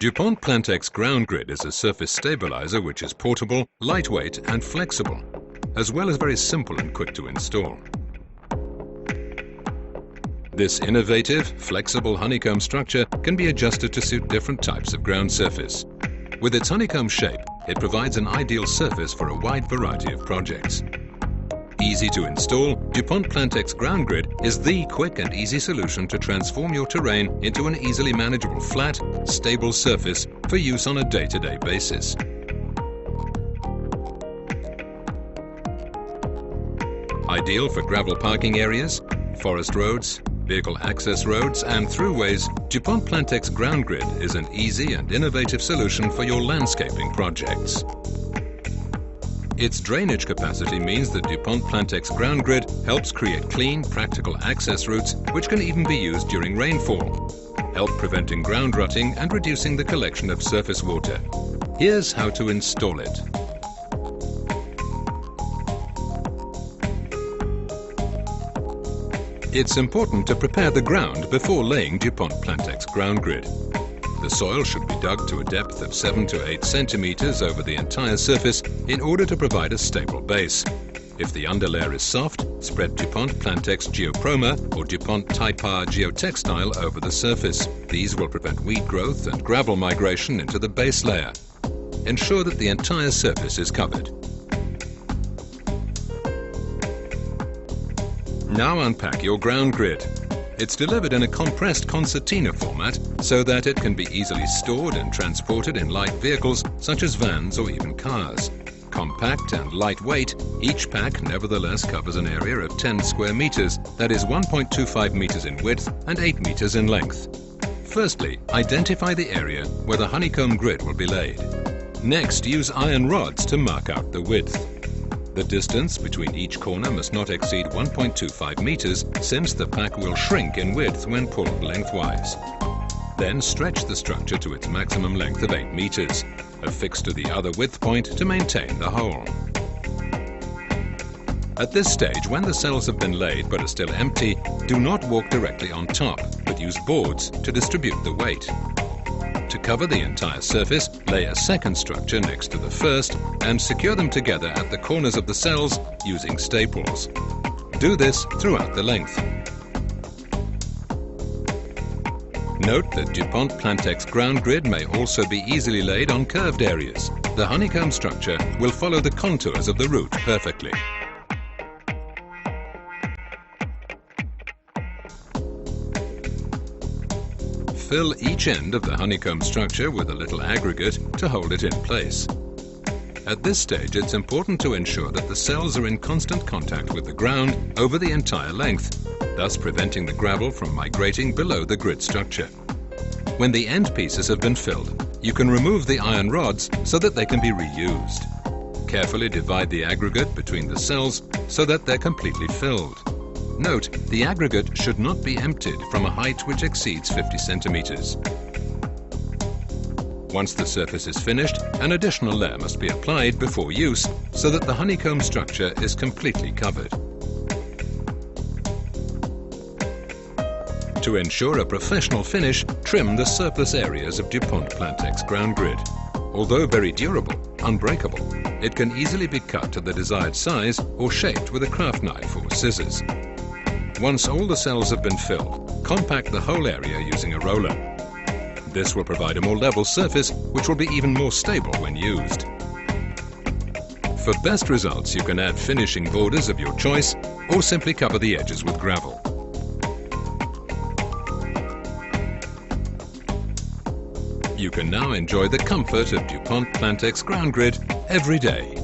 DuPont Plantex ground grid is a surface stabilizer which is portable, lightweight and flexible, as well as very simple and quick to install. This innovative, flexible honeycomb structure can be adjusted to suit different types of ground surface. With its honeycomb shape, it provides an ideal surface for a wide variety of projects. Easy to install, DuPont Plantex ground grid is the quick and easy solution to transform your terrain into an easily manageable flat, stable surface for use on a day-to-day basis. Ideal for gravel parking areas, forest roads, vehicle access roads and throughways, DuPont Plantex ground grid is an easy and innovative solution for your landscaping projects. Its drainage capacity means that DuPont Plantex ground grid helps create clean, practical access routes which can even be used during rainfall, help preventing ground rutting and reducing the collection of surface water. Here's how to install it. It's important to prepare the ground before laying DuPont Plantex ground grid. The soil should be dug to a depth of 7 to 8 centimeters over the entire surface in order to provide a stable base. If the underlayer is soft, spread DuPont Plantex Geoproma or DuPont Type R Geotextile over the surface. These will prevent weed growth and gravel migration into the base layer. Ensure that the entire surface is covered. Now unpack your ground grid. It's delivered in a compressed concertina format so that it can be easily stored and transported in light vehicles such as vans or even cars. Compact and lightweight, each pack nevertheless covers an area of 10 square meters, that is 1.25 meters in width and 8 meters in length. Firstly, identify the area where the honeycomb grid will be laid. Next, use iron rods to mark out the width. The distance between each corner must not exceed 1.25 meters since the pack will shrink in width when pulled lengthwise. Then stretch the structure to its maximum length of 8 meters, affix to the other width point to maintain the hole. At this stage, when the cells have been laid but are still empty, do not walk directly on top, but use boards to distribute the weight. To cover the entire surface, lay a second structure next to the first and secure them together at the corners of the cells using staples. Do this throughout the length. Note that DuPont Plantex ground grid may also be easily laid on curved areas. The honeycomb structure will follow the contours of the route perfectly. Fill each end of the honeycomb structure with a little aggregate to hold it in place. At this stage, it's important to ensure that the cells are in constant contact with the ground over the entire length, thus preventing the gravel from migrating below the grid structure. When the end pieces have been filled, you can remove the iron rods so that they can be reused. Carefully divide the aggregate between the cells so that they're completely filled. Note, the aggregate should not be emptied from a height which exceeds 50 centimeters. Once the surface is finished, an additional layer must be applied before use so that the honeycomb structure is completely covered. To ensure a professional finish, trim the surface areas of DuPont Plantex ground grid. Although very durable, unbreakable, it can easily be cut to the desired size or shaped with a craft knife or scissors. Once all the cells have been filled, compact the whole area using a roller. This will provide a more level surface, which will be even more stable when used. For best results, you can add finishing borders of your choice or simply cover the edges with gravel. You can now enjoy the comfort of DuPont Plantex ground grid every day.